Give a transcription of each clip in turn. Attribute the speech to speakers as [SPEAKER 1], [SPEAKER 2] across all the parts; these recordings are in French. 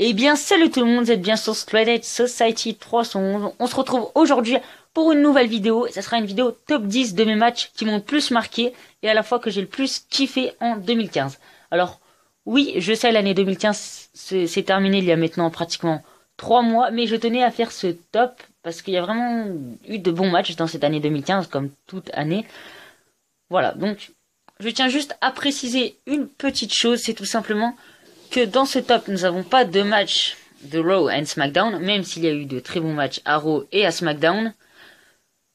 [SPEAKER 1] Eh bien, salut tout le monde, vous êtes bien sur Stradate Society 311. On se retrouve aujourd'hui pour une nouvelle vidéo. Et ça sera une vidéo top 10 de mes matchs qui m'ont le plus marqué et à la fois que j'ai le plus kiffé en 2015. Alors, oui, je sais, l'année 2015 c'est terminé il y a maintenant pratiquement 3 mois, mais je tenais à faire ce top parce qu'il y a vraiment eu de bons matchs dans cette année 2015, comme toute année. Voilà, donc je tiens juste à préciser une petite chose, c'est tout simplement que dans ce top, nous n'avons pas de match de Raw et SmackDown, même s'il y a eu de très bons matchs à Raw et à SmackDown,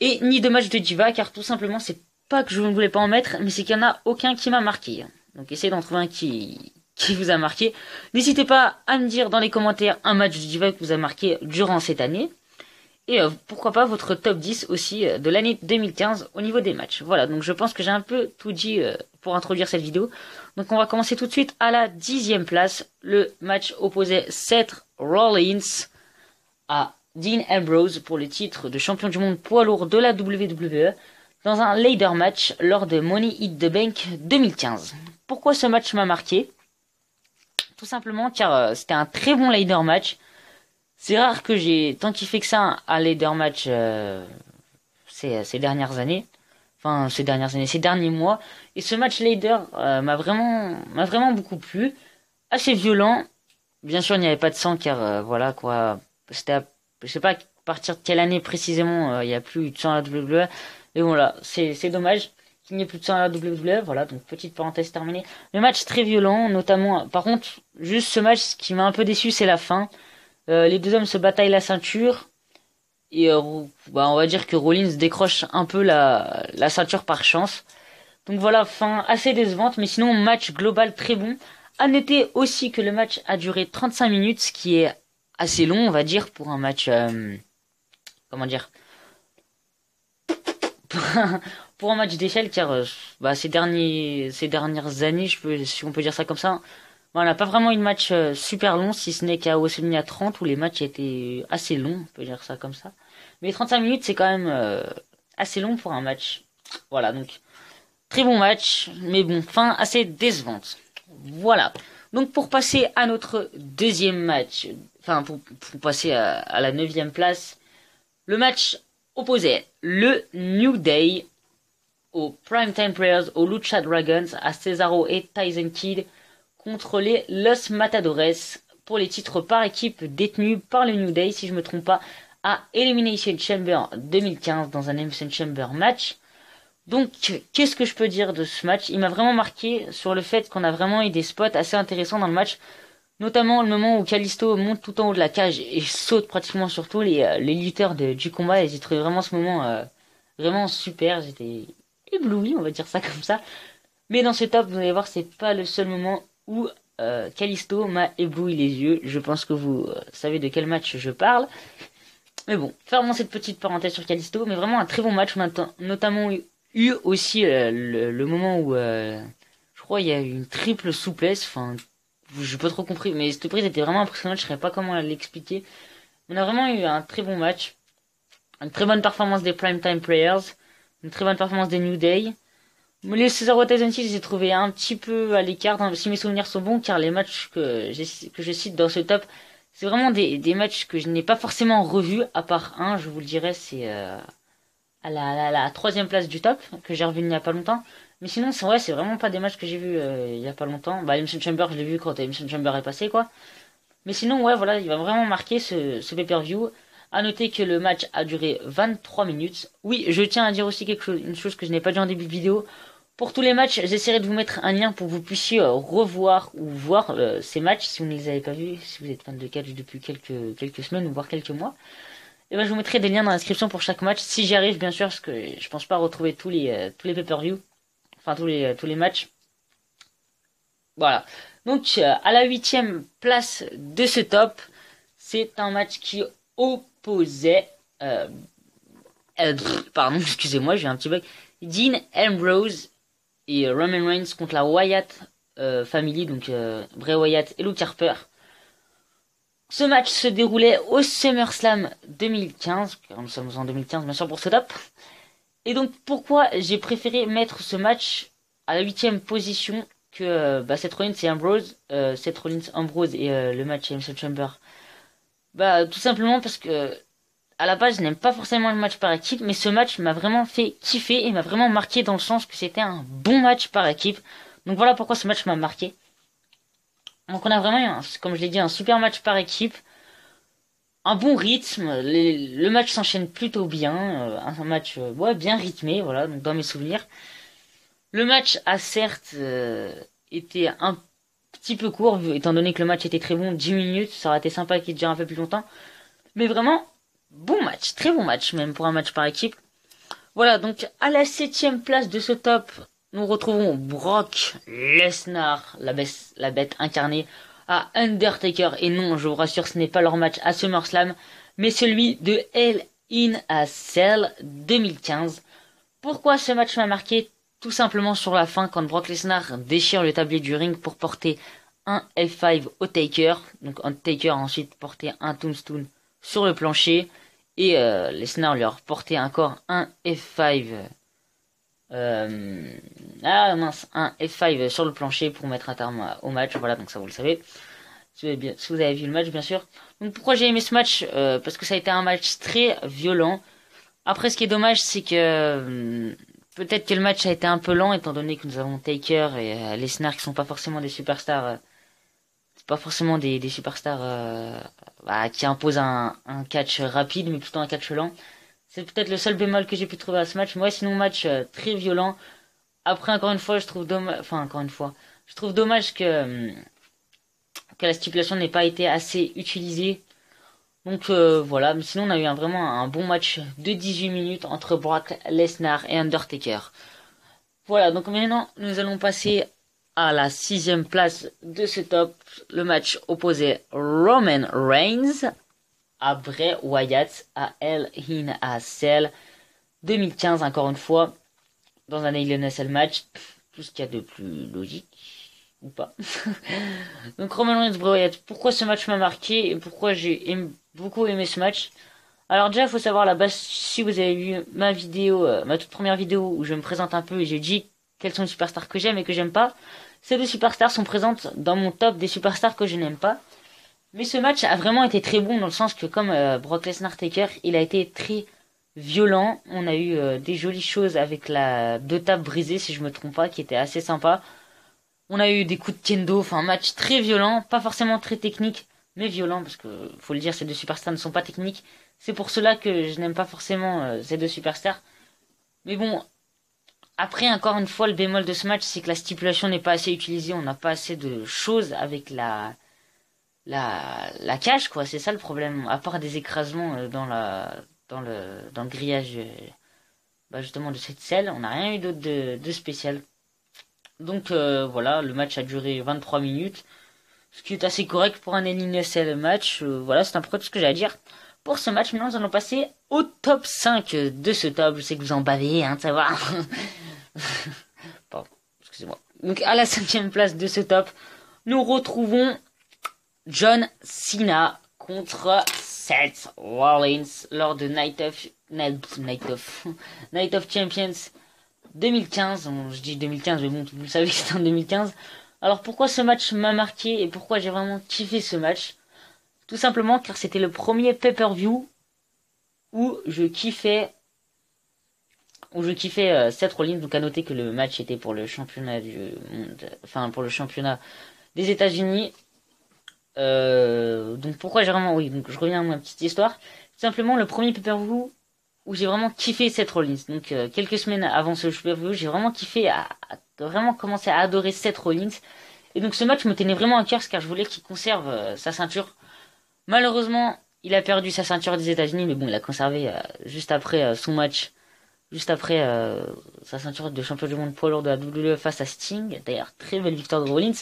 [SPEAKER 1] et ni de match de Diva, car tout simplement, c'est pas que je ne voulais pas en mettre, mais c'est qu'il n'y en a aucun qui m'a marqué. Donc essayez d'en trouver un qui vous a marqué. N'hésitez pas à me dire dans les commentaires un match de Diva que vous a marqué durant cette année. Et pourquoi pas votre top 10 aussi de l'année 2015 au niveau des matchs. Voilà, donc je pense que j'ai un peu tout dit pour introduire cette vidéo. Donc on va commencer tout de suite à la 10e place. Le match opposait Seth Rollins à Dean Ambrose pour le titre de champion du monde poids lourd de la WWE dans un ladder match lors de Money in the Bank 2015. Pourquoi ce match m'a marqué? Tout simplement car c'était un très bon ladder match. C'est rare que j'ai tant kiffé que ça un ladder match ces dernières années. Enfin, ces derniers mois. Et ce match ladder m'a vraiment beaucoup plu. Assez violent. Bien sûr, il n'y avait pas de sang car voilà quoi. Je sais pas à partir de quelle année précisément il n'y a plus de sang à la WWE. Et voilà, c'est dommage qu'il n'y ait plus de sang à la WWE. Voilà, donc petite parenthèse terminée. Le match très violent, notamment. Par contre, juste ce match, ce qui m'a un peu déçu, c'est la fin. Les deux hommes se bataillent la ceinture. Et on va dire que Rollins décroche un peu la ceinture par chance. Donc voilà, fin assez décevante, mais sinon match global très bon. À noter aussi que le match a duré 35 minutes, ce qui est assez long, on va dire, pour un match... comment dire pour un match d'échelle, car ces dernières années, si on peut dire ça comme ça, on n'a pas vraiment eu de match super long, si ce n'est qu'à WrestleMania 30 où les matchs étaient assez longs, on peut dire ça comme ça. Mais 35 minutes, c'est quand même assez long pour un match. Voilà, donc très bon match, mais bon, fin assez décevante. Voilà. Donc pour passer à notre deuxième match, enfin pour passer à la 9e place, le match opposait le New Day aux Primetime Players, aux Lucha Dragons, à Cesaro et Tyson Kidd contre les Los Matadores pour les titres par équipe détenus par le New Day, si je me trompe pas, à Elimination Chamber 2015 dans un Elimination Chamber match. Donc, qu'est-ce que je peux dire de ce match? Il m'a vraiment marqué sur le fait qu'on a vraiment eu des spots assez intéressants dans le match, notamment le moment où Kalisto monte tout en haut de la cage et saute pratiquement sur tous les lutteurs du combat, et j'ai trouvé vraiment ce moment vraiment super. J'étais ébloui, on va dire ça comme ça. Mais dans ce top, vous allez voir, c'est pas le seul moment où Kalisto m'a ébloui les yeux. Je pense que vous savez de quel match je parle. Mais bon, fermons cette petite parenthèse sur Kalisto, mais vraiment un très bon match. On a notamment eu aussi le moment où je crois il y a eu une triple souplesse. Enfin, j'ai pas trop compris, mais cette prise était vraiment impressionnante. Je saurais pas comment l'expliquer. On a vraiment eu un très bon match, une très bonne performance des Primetime Players, une très bonne performance des New Day. Les Cesaro Tyson Kidd, j'ai trouvé un petit peu à l'écart, si mes souvenirs sont bons, car les matchs que je cite dans ce top, c'est vraiment des matchs que je n'ai pas forcément revus, à part un, je vous le dirai, c'est à la 3e place du top, que j'ai revu il n'y a pas longtemps. Mais sinon, c'est vraiment pas des matchs que j'ai vus il y a pas longtemps. Bah, Elimination Chamber, je l'ai vu quand Elimination Chamber est passé, quoi. Mais sinon, ouais, voilà, il va vraiment marquer ce pay-per-view. À noter que le match a duré 23 minutes. Oui, je tiens à dire aussi une chose que je n'ai pas dit en début de vidéo. Pour tous les matchs, j'essaierai de vous mettre un lien pour que vous puissiez revoir ou voir ces matchs si vous ne les avez pas vus, si vous êtes fan de catch depuis quelques semaines ou voire quelques mois. Et ben je vous mettrai des liens dans la description pour chaque match, si j'y arrive bien sûr, parce que je pense pas retrouver tous les pay-per-view, enfin tous les matchs. Voilà. Donc à la 8e place de ce top, c'est un match qui opposait pardon, excusez-moi, j'ai un petit bug. Dean Ambrose et Roman Reigns contre la Wyatt Family, donc Bray Wyatt et Luke Harper. Ce match se déroulait au SummerSlam 2015, car nous sommes en 2015 bien sûr pour ce top. Et donc pourquoi j'ai préféré mettre ce match à la 8e position que Seth Rollins et Ambrose, le match Elimination Chamber. Bah tout simplement parce que à la base je n'aime pas forcément le match par équipe, mais ce match m'a vraiment fait kiffer et m'a vraiment marqué dans le sens que c'était un bon match par équipe. Donc voilà pourquoi ce match m'a marqué. Donc on a vraiment eu, comme je l'ai dit, un super match par équipe. Un bon rythme, le match s'enchaîne plutôt bien, un match ouais, bien rythmé, voilà, donc dans mes souvenirs. Le match a certes été un petit peu court, étant donné que le match était très bon, 10 minutes, ça aurait été sympa qu'il dure un peu plus longtemps. Mais vraiment, bon match, très bon match même pour un match par équipe. Voilà, donc à la 7ème place de ce top, nous retrouvons Brock Lesnar, la bête incarnée, à Undertaker. Et non, je vous rassure, ce n'est pas leur match à SummerSlam, mais celui de Hell in a Cell 2015. Pourquoi ce match m'a marqué? Tout simplement sur la fin, quand Brock Lesnar déchire le tablier du ring pour porter un F5 au Taker. Donc Taker a ensuite porté un Tombstone sur le plancher. Et Lesnar lui a reporté encore un F5. Un F5 sur le plancher pour mettre un terme au match. Voilà, donc ça vous le savez. Si vous avez vu le match, bien sûr. Donc pourquoi j'ai aimé ce match? Parce que ça a été un match très violent. Après, ce qui est dommage, c'est que peut-être que le match a été un peu lent, étant donné que nous avons Taker et Lesnar qui sont pas forcément des superstars. C'est pas forcément des superstars qui imposent un catch rapide, mais plutôt un catch lent. C'est peut-être le seul bémol que j'ai pu trouver à ce match. Mais ouais, sinon match très violent. Après, encore une fois, je trouve dommage. Enfin, encore une fois, je trouve dommage que la stipulation n'ait pas été assez utilisée. Donc voilà, mais sinon on a eu vraiment un bon match de 18 minutes entre Brock Lesnar et Undertaker. Voilà, donc maintenant nous allons passer à la 6ème place de ce top. Le match opposait Roman Reigns à Bray Wyatt à Hell in a Cell 2015, encore une fois, dans un Hell in a Cell match. Tout ce qu'il y a de plus logique. Ou pas. Donc Roman Reigns, Bray Wyatt. Pourquoi ce match m'a marqué et pourquoi j'ai beaucoup aimé ce match? Alors déjà, faut savoir la base, si vous avez vu ma vidéo, ma toute première vidéo où je me présente un peu et j'ai dit quelles sont les superstars que j'aime et que j'aime pas. Ces deux superstars sont présentes dans mon top des superstars que je n'aime pas. Mais ce match a vraiment été très bon dans le sens que comme Brock Lesnar Taker, il a été très violent. On a eu des jolies choses avec la deux tables brisées si je me trompe pas, qui était assez sympa. On a eu des coups de kendo, enfin un match très violent, pas forcément très technique, mais violent parce que faut le dire, ces deux superstars ne sont pas techniques. C'est pour cela que je n'aime pas forcément ces deux superstars. Mais bon, après encore une fois, le bémol de ce match, c'est que la stipulation n'est pas assez utilisée, on n'a pas assez de choses avec la cage, quoi. C'est ça le problème. À part des écrasements dans le grillage, justement de cette selle, on n'a rien eu d'autre de spécial. Donc voilà, le match a duré 23 minutes, ce qui est assez correct pour un NSL match. Voilà, c'est un peu tout ce que j'ai à dire pour ce match. Maintenant, nous allons passer au top 5 de ce top. Je sais que vous en bavez, hein, de savoir. Pardon, excusez-moi. Donc à la 5ème place de ce top, nous retrouvons John Cena contre Seth Rollins lors de Night of Champions 2015, je dis 2015, mais bon, vous le savez que c'était en 2015. Alors pourquoi ce match m'a marqué et pourquoi j'ai vraiment kiffé ce match? Tout simplement car c'était le premier pay-per-view où je kiffais Seth Rollins. Donc à noter que le match était pour le championnat du monde, enfin pour le championnat des États-Unis. Donc pourquoi j'ai vraiment, oui, donc je reviens à ma petite histoire. Tout simplement le premier pay-per-view où j'ai vraiment kiffé Seth Rollins. Donc quelques semaines avant ce pay-per-view, j'ai vraiment kiffé, vraiment commencé à adorer Seth Rollins. Et donc ce match me tenait vraiment à cœur car je voulais qu'il conserve sa ceinture. Malheureusement, il a perdu sa ceinture des États-Unis, mais bon, il a conservé juste après son match, juste après sa ceinture de champion du monde poids lourd de la WWE face à Sting. D'ailleurs, très belle victoire de Rollins.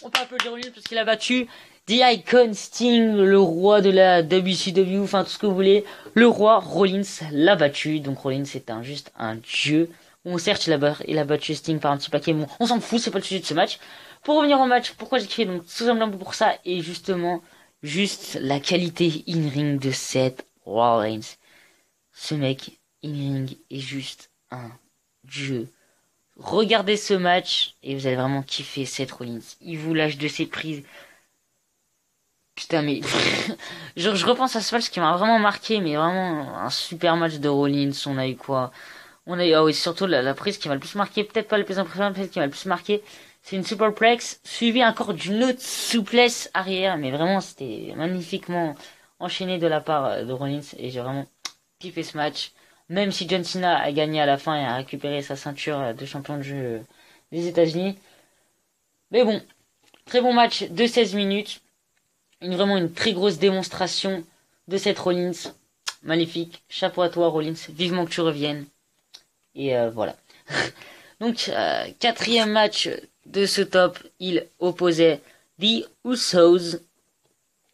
[SPEAKER 1] On peut applaudir Rollins parce qu'il a battu The Icon Sting, le roi de la WCW, enfin tout ce que vous voulez. Le roi Rollins l'a battu, donc Rollins c'est juste un dieu. Bon, certes, il a battu Sting par un petit paquet, bon, on s'en fout, c'est pas le sujet de ce match. Pour revenir au match, pourquoi j'ai kiffé donc tout simplement pour ça, et justement, juste la qualité in-ring de Seth Rollins. Ce mec in-ring est juste un dieu. Regardez ce match et vous allez vraiment kiffer Seth Rollins. Il vous lâche de ses prises. Putain, mais je repense à ce match qui m'a vraiment marqué, mais vraiment un super match de Rollins. On a eu quoi? On a eu, ah oui, surtout la prise qui m'a le plus marqué, peut-être pas le plus impressionnant, peut-être qui m'a le plus marqué. C'est une superplex suivie encore d'une autre souplesse arrière, mais vraiment c'était magnifiquement enchaîné de la part de Rollins et j'ai vraiment kiffé ce match. Même si John Cena a gagné à la fin et a récupéré sa ceinture de champion de jeu des États-Unis. Mais bon, très bon match de 16 minutes. Vraiment une très grosse démonstration de cette Rollins. Magnifique. Chapeau à toi Rollins. Vivement que tu reviennes. Et voilà. Donc, quatrième match de ce top. Il opposait The Usos.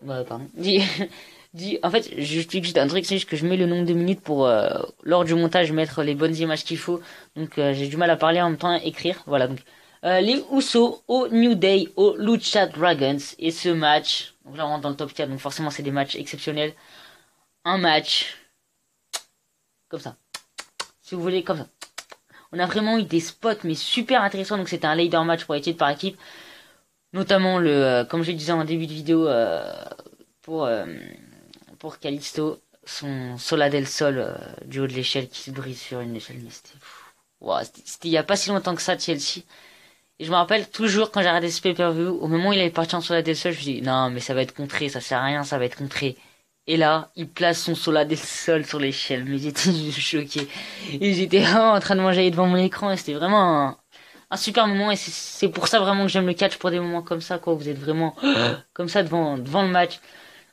[SPEAKER 1] Pardon. En fait, j'explique juste un truc, c'est juste que je mets le nombre de minutes pour, lors du montage, mettre les bonnes images qu'il faut. Donc, j'ai du mal à parler en même temps à écrire. Voilà, donc, les Usos au New Day, au Lucha Dragons. Et ce match, donc là on rentre dans le top 4, donc forcément c'est des matchs exceptionnels. Un match, comme ça. Si vous voulez, comme ça. On a vraiment eu des spots, mais super intéressants. Donc c'était un ladder match pour équipe par équipe. Notamment comme je le disais en début de vidéo, pour Kalisto, son Sola del Sol du haut de l'échelle qui se brise sur une échelle. Mais c'était il y a pas si longtemps que ça, Chelsea. Et je me rappelle toujours quand j'ai regardé ce pay-per-view, au moment où il avait parti en Sola del Sol, je me dis non mais ça va être contré, ça sert à rien, ça va être contré. Et là, il place son Sola del Sol sur l'échelle, mais j'étais choqué. Et j'étais vraiment en train de manger devant mon écran et c'était vraiment un super moment et c'est pour ça vraiment que j'aime le catch pour des moments comme ça quoi. Vous êtes vraiment comme ça devant le match.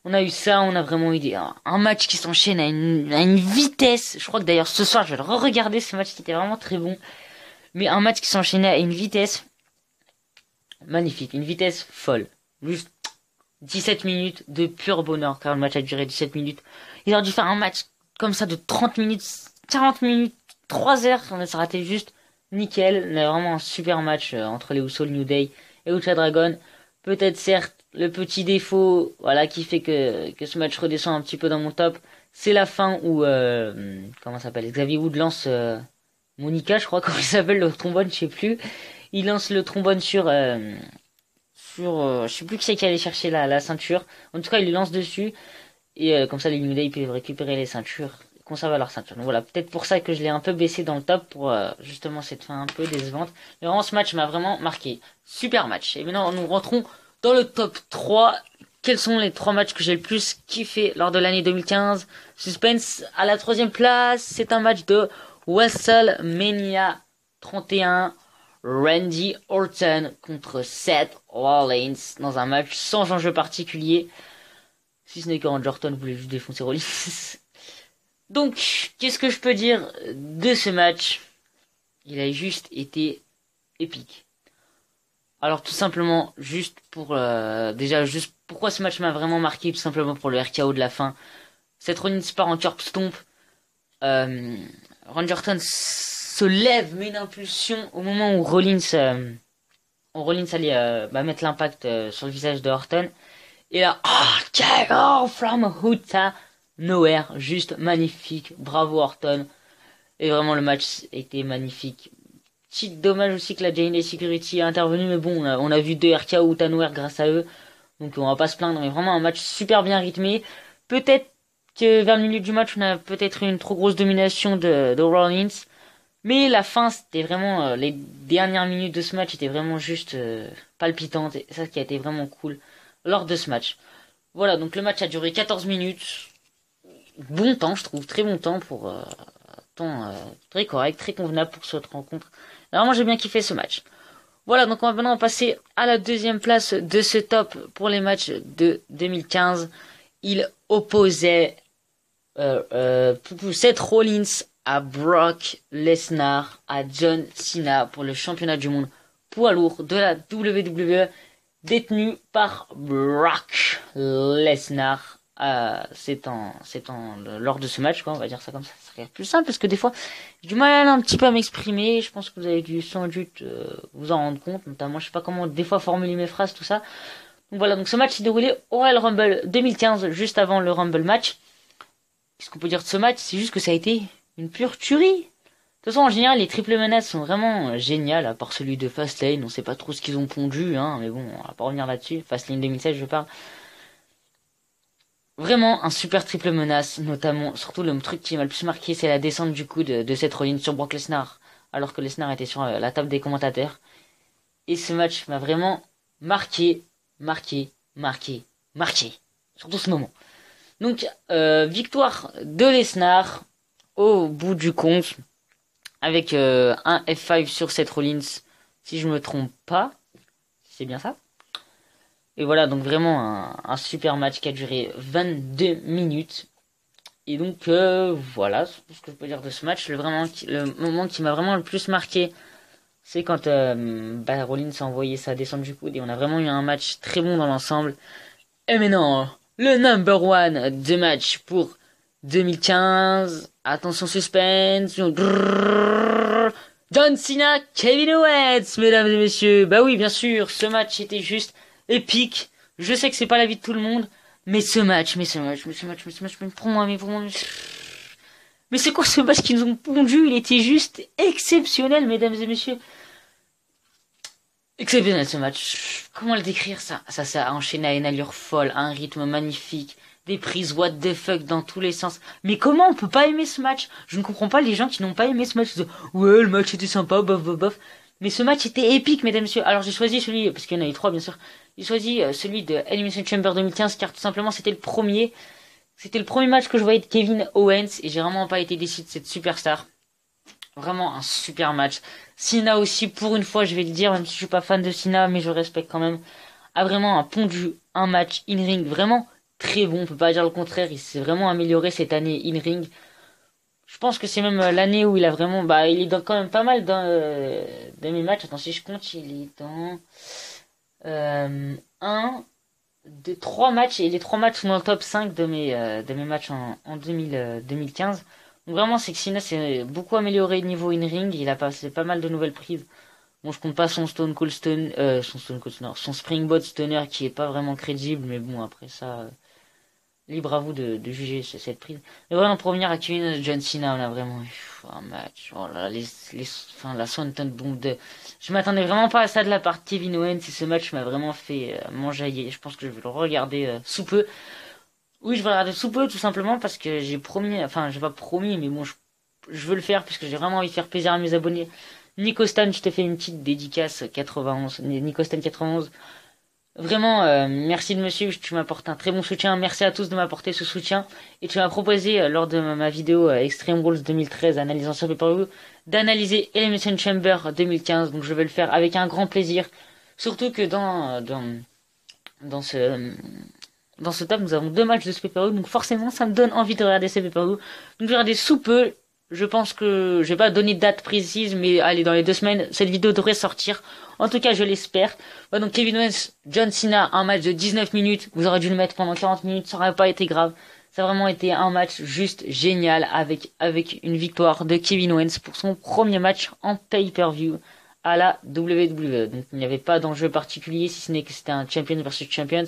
[SPEAKER 1] On a eu ça, on a vraiment eu un match qui s'enchaîne à une vitesse. Je crois que d'ailleurs ce soir je vais le re-regarder ce match qui était vraiment très bon. Mais un match qui s'enchaînait à une vitesse magnifique, une vitesse folle. Juste 17 minutes de pur bonheur car le match a duré 17 minutes. Ils auraient dû faire un match comme ça de 30 minutes, 40 minutes, 3 heures. On s'est raté juste nickel. On a vraiment un super match entre les Usos, New Day et Lucha Dragon. Peut-être certes le petit défaut, voilà, qui fait que ce match redescend un petit peu dans mon top, c'est la fin où comment ça s'appelle, Xavier Wood lance Monica, je crois comment il s'appelle le trombone, je sais plus. Il lance le trombone sur je sais plus qui c'est qui allait chercher la ceinture. En tout cas, il le lance dessus et comme ça les New Day ils peuvent récupérer les ceintures, conserver leur ceinture. Donc voilà, peut-être pour ça que je l'ai un peu baissé dans le top pour justement cette fin un peu décevante. Mais vraiment ce match m'a vraiment marqué. Super match. Et maintenant nous rentrons dans le top 3, quels sont les 3 matchs que j'ai le plus kiffé lors de l'année 2015? Suspense à la 3e place, c'est un match de WrestleMania 31. Randy Orton contre Seth Rollins dans un match sans enjeu particulier. Si ce n'est que Randy Orton voulait juste défoncer Rollins. Donc, qu'est-ce que je peux dire de ce match? Il a juste été épique. Alors tout simplement, juste pour juste pourquoi ce match m'a vraiment marqué, tout simplement pour le RKO de la fin. Cette Rollins part en curb stomp. Randy Orton se lève, met une impulsion au moment où Rollins allait mettre l'impact sur le visage de Orton. Et là, KO from Huta Nowhere, juste magnifique, bravo Orton. Et vraiment le match était magnifique. Petit dommage aussi que la JNA Security a intervenu, mais bon, on a vu 2 RKO Tanware grâce à eux, donc on va pas se plaindre, mais vraiment un match super bien rythmé. Peut-être que vers le milieu du match, on a peut-être eu une trop grosse domination de Rollins, mais la fin, c'était vraiment, les dernières minutes de ce match étaient vraiment juste palpitantes, et ça qui a été vraiment cool lors de ce match. Voilà, donc le match a duré 14 minutes, bon temps, je trouve, très bon temps pour temps très correct, très convenable pour cette rencontre. Vraiment, j'ai bien kiffé ce match. Voilà, donc on va maintenant passer à la 2e place de ce top pour les matchs de 2015. Il opposait Seth Rollins à Brock Lesnar, à John Cena pour le championnat du monde poids lourd de la WWE détenu par Brock Lesnar. Lors de ce match, quoi, on va dire ça comme ça serait plus simple parce que des fois j'ai du mal un petit peu à m'exprimer. Je pense que vous avez dû sans doute vous en rendre compte, notamment je sais pas comment des fois formuler mes phrases, tout ça. Donc voilà, donc ce match s'est déroulé au Royal Rumble 2015, juste avant le Rumble match. Qu'est-ce qu'on peut dire de ce match? C'est juste que ça a été une pure tuerie. toute façon, en général, les triple menaces sont vraiment géniales, à part celui de Fastlane. On sait pas trop ce qu'ils ont pondu, hein, mais bon, on va pas revenir là-dessus. Fastlane 2016, je parle. Vraiment un super triple menace, notamment, surtout le truc qui m'a le plus marqué, c'est la descente du coup de Seth Rollins sur Brock Lesnar, alors que Lesnar était sur la table des commentateurs. Et ce match m'a vraiment marqué, marqué, marqué, marqué. Surtout ce moment. Donc, victoire de Lesnar au bout du compte, avec un F5 sur Seth Rollins, si je me trompe pas. C'est bien ça? Et voilà, donc vraiment un super match qui a duré 22 minutes. Et donc voilà, c'est tout ce que je peux dire de ce match. Le moment qui m'a vraiment le plus marqué, c'est quand Rollins a envoyé sa descente du coude et on a vraiment eu un match très bon dans l'ensemble. Et maintenant, le number one de match pour 2015. Attention suspense. John Cena, Kevin Owens, mesdames et messieurs. Bah oui, bien sûr, ce match était juste épique. Je sais que c'est pas l'avis de tout le monde, mais ce match, mais pour moi, mais c'est quoi ce match qu'ils nous ont pondu? Il était juste exceptionnel, mesdames et messieurs. Exceptionnel ce match. Comment le décrire ça? Ça a enchaîné à une allure folle, à un rythme magnifique, des prises what the fuck dans tous les sens. Mais comment on peut pas aimer ce match? Je ne comprends pas les gens qui n'ont pas aimé ce match. Ils disent, ouais, le match était sympa, bof, bof, bof. Mais ce match était épique, mesdames et messieurs. Alors j'ai choisi celui, parce qu'il y en a eu trois bien sûr. J'ai choisi celui de Elimination Chamber 2015 car tout simplement c'était le premier. C'était le premier match que je voyais de Kevin Owens et j'ai vraiment pas été déçu de cette superstar. Vraiment un super match. Cena aussi, pour une fois, je vais le dire, même si je suis pas fan de Cena, mais je respecte quand même, a vraiment un pondu un match in-ring vraiment très bon. On peut pas dire le contraire, il s'est vraiment amélioré cette année in-ring. Je pense que c'est même l'année où il a vraiment, il est dans quand même pas mal dans mes matchs. Attends, si je compte, il est dans un, deux, trois matchs, et les trois matchs sont dans le top 5 de mes matchs en 2015. Donc vraiment, c'est que Cena s'est beaucoup amélioré niveau in-ring. Il a passé pas mal de nouvelles prises. Bon, je compte pas son Stone Cold Stone, son Springboard Stunner qui est pas vraiment crédible, mais bon, après ça, libre à vous de juger cette prise. Mais vraiment, pour revenir à Kevin John Cena, on a vraiment eu un match. Oh là, la Swanton Bomb de... Je m'attendais vraiment pas à ça de la part de Kevin Owens et ce match m'a vraiment fait m'enjailler. Je pense que je vais le regarder sous peu. Oui, je vais regarder sous peu, tout simplement, parce que j'ai promis, enfin, j'ai pas promis, mais bon, je veux le faire, parce que j'ai vraiment envie de faire plaisir à mes abonnés. Nico Stan, je te fais une petite dédicace 91, Nico Stan 91. Vraiment, merci de me suivre, tu m'apportes un très bon soutien. Merci à tous de m'apporter ce soutien. Et tu m'as proposé, lors de ma vidéo Extreme Rules 2013, analysant sur pay-per-view, d'analyser Elimination Chamber 2015. Donc je vais le faire avec un grand plaisir. Surtout que dans ce top, nous avons deux matchs de ce pay-per-view, donc forcément, ça me donne envie de regarder ces pay-per-view. Donc, je vais regarder sous peu. Je pense que je vais pas donner de date précise, mais allez, dans les 2 semaines, cette vidéo devrait sortir. En tout cas, je l'espère. Ouais, donc, Kevin Owens, John Cena, un match de 19 minutes. Vous aurez dû le mettre pendant 40 minutes, ça aurait pas été grave. Ça a vraiment été un match juste génial avec une victoire de Kevin Owens pour son premier match en pay-per-view à la WWE. Donc, il n'y avait pas d'enjeu particulier, si ce n'est que c'était un champion versus champions.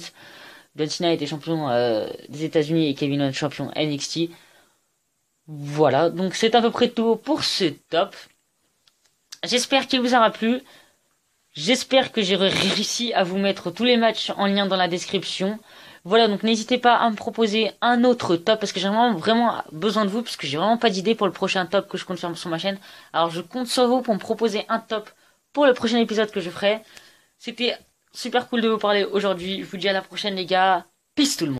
[SPEAKER 1] John Cena était champion des États-Unis et Kevin Owens champion NXT. Voilà, donc c'est à peu près tout pour ce top. J'espère qu'il vous aura plu. J'espère que j'ai réussi à vous mettre tous les matchs en lien dans la description. Voilà, donc n'hésitez pas à me proposer un autre top parce que j'ai vraiment besoin de vous parce que j'ai vraiment pas d'idée pour le prochain top que je compte faire sur ma chaîne. Alors je compte sur vous pour me proposer un top pour le prochain épisode que je ferai. C'était super cool de vous parler aujourd'hui. Je vous dis à la prochaine les gars. Peace tout le monde.